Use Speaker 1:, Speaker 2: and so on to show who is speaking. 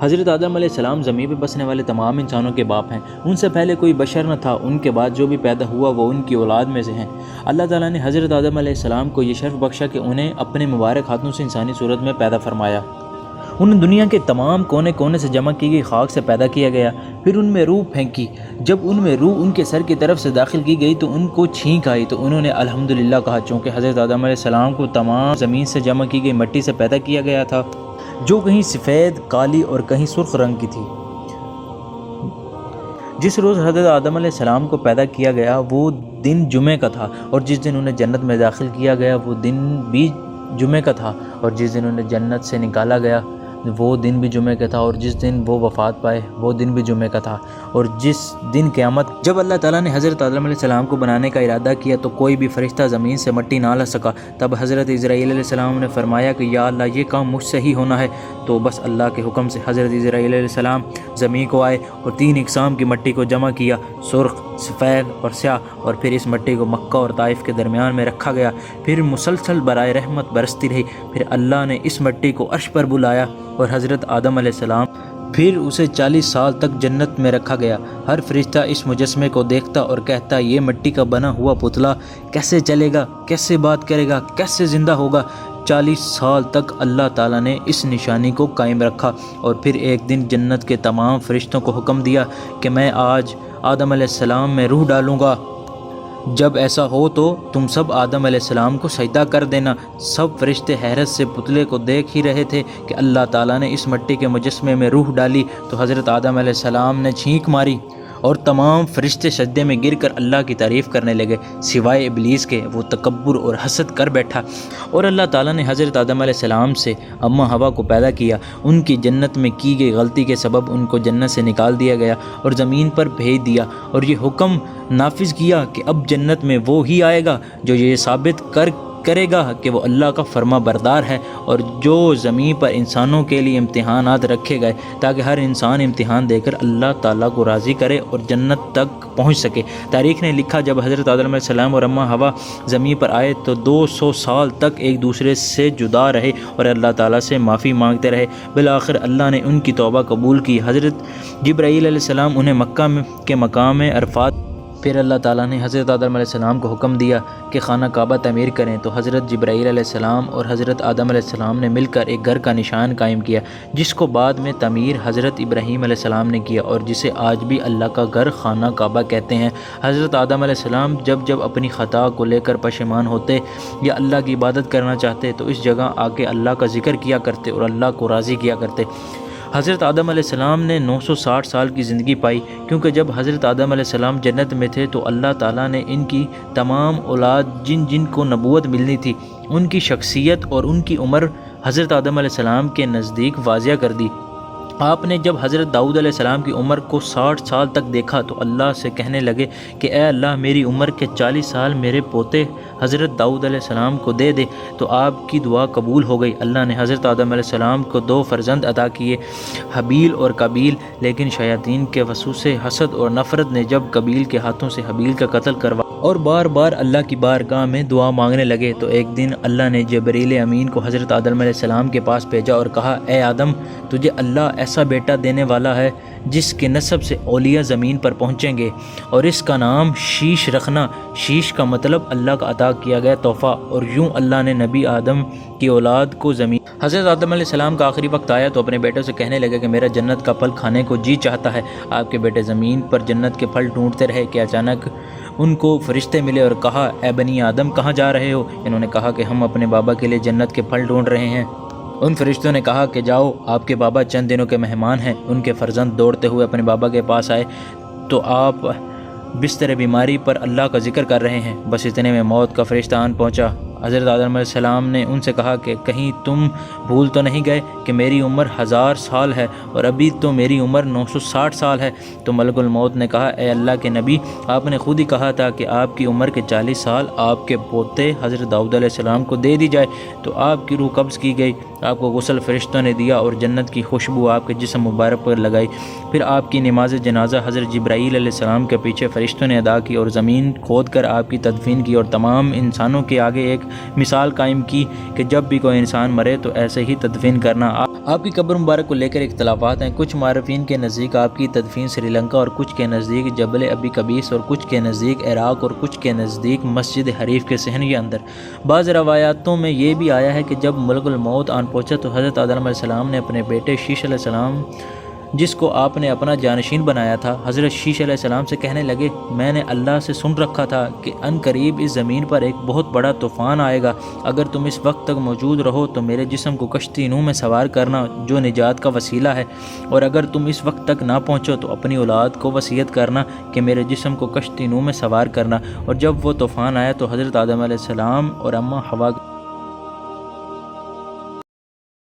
Speaker 1: حضرت آدم علیہ السلام زمین پہ بسنے والے تمام انسانوں کے باپ ہیں۔ ان سے پہلے کوئی بشر نہ تھا، ان کے بعد جو بھی پیدا ہوا وہ ان کی اولاد میں سے ہیں۔ اللہ تعالیٰ نے حضرت آدم علیہ السلام کو یہ شرف بخشا کہ انہیں اپنے مبارک ہاتھوں سے انسانی صورت میں پیدا فرمایا۔ انہیں دنیا کے تمام کونے کونے سے جمع کی گئی خاک سے پیدا کیا گیا، پھر ان میں روح پھینکی۔ جب ان میں روح ان کے سر کی طرف سے داخل کی گئی تو ان کو چھینک آئی، تو انہوں نے الحمدللہ کہا، چونکہ حضرت آدم علیہ السلام کو تمام زمین سے جمع کی گئی مٹی سے پیدا کیا گیا تھا، جو کہیں سفید، کالی اور کہیں سرخ رنگ کی تھی۔ جس روز حضرت آدم علیہ السلام کو پیدا کیا گیا وہ دن جمعے کا تھا، اور جس دن انہیں جنت میں داخل کیا گیا وہ دن بھی جمعے کا تھا، اور جس دن انہیں جنت سے نکالا گیا وہ دن بھی جمعے کا تھا، اور جس دن وہ وفات پائے وہ دن بھی جمعے کا تھا۔ اور جس دن قیامت جب اللہ تعالیٰ نے حضرت آدم علیہ السلام کو بنانے کا ارادہ کیا تو کوئی بھی فرشتہ زمین سے مٹی نہ لا سکا۔ تب حضرت اسرائیل علیہ السلام نے فرمایا کہ یا اللہ یہ کام مجھ سے ہی ہونا ہے، تو بس اللہ کے حکم سے حضرت اسرائیل علیہ السلام زمین کو آئے اور 3 اقسام کی مٹی کو جمع کیا، سرخ، سفید اور سیاہ، اور پھر اس مٹی کو مکہ اور طائف کے درمیان میں رکھا گیا، پھر مسلسل برائے رحمت برستی رہی۔ پھر اللہ نے اس مٹی کو عرش پر بلایا اور حضرت آدم علیہ السلام پھر اسے 40 سال تک جنت میں رکھا گیا۔ ہر فرشتہ اس مجسمے کو دیکھتا اور کہتا، یہ مٹی کا بنا ہوا پتلا کیسے چلے گا، کیسے بات کرے گا، کیسے زندہ ہوگا؟ 40 سال تک اللہ تعالیٰ نے اس نشانی کو قائم رکھا، اور پھر ایک دن جنت کے تمام فرشتوں کو حکم دیا کہ میں آج آدم علیہ السلام میں روح ڈالوں گا۔ جب ایسا ہو تو تم سب آدم علیہ السلام کو سجدہ کر دینا۔ سب فرشتے حیرت سے پتلے کو دیکھ ہی رہے تھے کہ اللہ تعالیٰ نے اس مٹی کے مجسمے میں روح ڈالی، تو حضرت آدم علیہ السلام نے چھینک ماری اور تمام فرشتے سجدے میں گر کر اللہ کی تعریف کرنے لگے، سوائے ابلیس کے، وہ تکبر اور حسد کر بیٹھا۔ اور اللہ تعالیٰ نے حضرت آدم علیہ السلام سے اماں حوا کو پیدا کیا۔ ان کی جنت میں کی گئی غلطی کے سبب ان کو جنت سے نکال دیا گیا اور زمین پر بھیج دیا، اور یہ حکم نافذ کیا کہ اب جنت میں وہ ہی آئے گا جو یہ ثابت کرے گا کہ وہ اللہ کا فرما بردار ہے، اور جو زمین پر انسانوں کے لیے امتحانات رکھے گئے تاکہ ہر انسان امتحان دے کر اللہ تعالیٰ کو راضی کرے اور جنت تک پہنچ سکے۔ تاریخ نے لکھا جب حضرت آدم علیہ السلام اور اماں حوا زمین پر آئے تو 200 سال تک ایک دوسرے سے جدا رہے اور اللہ تعالیٰ سے معافی مانگتے رہے۔ بالآخر اللہ نے ان کی توبہ قبول کی۔ حضرت جبرائیل علیہ السلام انہیں مکہ کے مقام عرفات، پھر اللہ تعالیٰ نے حضرت آدم علیہ السلام کو حکم دیا کہ خانہ کعبہ تعمیر کریں، تو حضرت جبرائیل علیہ السلام اور حضرت آدم علیہ السلام نے مل کر ایک گھر کا نشان قائم کیا، جس کو بعد میں تعمیر حضرت ابراہیم علیہ السلام نے کیا، اور جسے آج بھی اللہ کا گھر خانہ کعبہ کہتے ہیں۔ حضرت آدم علیہ السلام جب اپنی خطا کو لے کر پشیمان ہوتے یا اللہ کی عبادت کرنا چاہتے تو اس جگہ آ کے اللہ کا ذکر کیا کرتے اور اللہ کو راضی کیا کرتے۔ حضرت آدم علیہ السلام نے 960 سال کی زندگی پائی، کیونکہ جب حضرت آدم علیہ السلام جنت میں تھے تو اللہ تعالیٰ نے ان کی تمام اولاد جن کو نبوت ملنی تھی، ان کی شخصیت اور ان کی عمر حضرت آدم علیہ السلام کے نزدیک واضح کر دی۔ آپ نے جب حضرت داؤد علیہ السلام کی عمر کو 60 سال تک دیکھا تو اللہ سے کہنے لگے کہ اے اللہ، میری عمر کے 40 سال میرے پوتے حضرت داؤد علیہ السلام کو دے دے، تو آپ کی دعا قبول ہو گئی۔ اللہ نے حضرت آدم علیہ السلام کو 2 فرزند عطا کیے، حابیل اور قابیل، لیکن شیاطین کے وسوسے، حسد اور نفرت نے جب قابیل کے ہاتھوں سے حابیل کا قتل کروا اور بار بار اللہ کی بارگاہ میں دعا مانگنے لگے، تو ایک دن اللہ نے جبریل امین کو حضرت آدم علیہ السلام کے پاس بھیجا اور کہا، اے آدم، تجھے اللہ ایسا بیٹا دینے والا ہے جس کے نسب سے اولیاء زمین پر پہنچیں گے، اور اس کا نام شیش رکھنا۔ شیش کا مطلب اللہ کا عطا کیا گیا تحفہ، اور یوں اللہ نے نبی آدم کی اولاد کو زمین۔ حضرت آدم علیہ السلام کا آخری وقت آیا تو اپنے بیٹوں سے کہنے لگے کہ میرا جنت کا پھل کھانے کو جی چاہتا ہے۔ آپ کے بیٹے زمین پر جنت کے پھل ڈھونڈتے رہے کہ اچانک ان کو فرشتے ملے اور کہا، اے بنی آدم، کہاں جا رہے ہو؟ انہوں نے کہا کہ ہم اپنے بابا کے لیے جنت کے پھل ڈھونڈ رہے ہیں۔ ان فرشتوں نے کہا کہ جاؤ، آپ کے بابا چند دنوں کے مہمان ہیں۔ ان کے فرزند دوڑتے ہوئے اپنے بابا کے پاس آئے تو آپ بستر بیماری پر اللہ کا ذکر کر رہے ہیں۔ بس اتنے میں موت کا فرشتہ آن پہنچا۔ حضرت آدم علیہ السلام نے ان سے کہا کہ کہیں تم بھول تو نہیں گئے کہ میری عمر 1000 سال ہے اور ابھی تو میری عمر 960 سال ہے؟ تو ملک الموت نے کہا، اے اللہ کے نبی، آپ نے خود ہی کہا تھا کہ آپ کی عمر کے 40 سال آپ کے پوتے حضرت داؤد علیہ السلام کو دے دی جائے، تو آپ کی روح قبض کی گئی، آپ کو غسل فرشتوں نے دیا اور جنت کی خوشبو آپ کے جسم مبارک پر لگائی۔ پھر آپ کی نماز جنازہ حضرت جبرائیل علیہ السلام کے پیچھے فرشتوں نے ادا کی اور زمین کھود کر آپ کی تدفین کی، اور تمام انسانوں کے آگے ایک مثال قائم کی کہ جب بھی کوئی انسان مرے تو ایسے ہی تدفین کرنا۔ آپ کی قبر مبارک کو لے کر اختلافات ہیں۔ کچھ معرفین کے نزدیک آپ کی تدفین سری لنکا اور کچھ کے نزدیک جبل ابی قبیس اور کچھ کے نزدیک عراق اور کچھ کے نزدیک مسجد حریف کے صحن کے اندر۔ بعض روایاتوں میں یہ بھی آیا ہے کہ جب ملک الموت آن پہنچا تو حضرت آدم علیہ السلام نے اپنے بیٹے شیش علیہ السلام، جس کو آپ نے اپنا جانشین بنایا تھا، حضرت شیش علیہ السلام سے کہنے لگے، میں نے اللہ سے سن رکھا تھا کہ ان قریب اس زمین پر ایک بہت بڑا طوفان آئے گا، اگر تم اس وقت تک موجود رہو تو میرے جسم کو کشتی نوح میں سوار کرنا جو نجات کا وسیلہ ہے، اور اگر تم اس وقت تک نہ پہنچو تو اپنی اولاد کو وصیت کرنا کہ میرے جسم کو کشتی نوح میں سوار کرنا۔ اور جب وہ طوفان آیا تو حضرت آدم علیہ السلام اور اماں حوا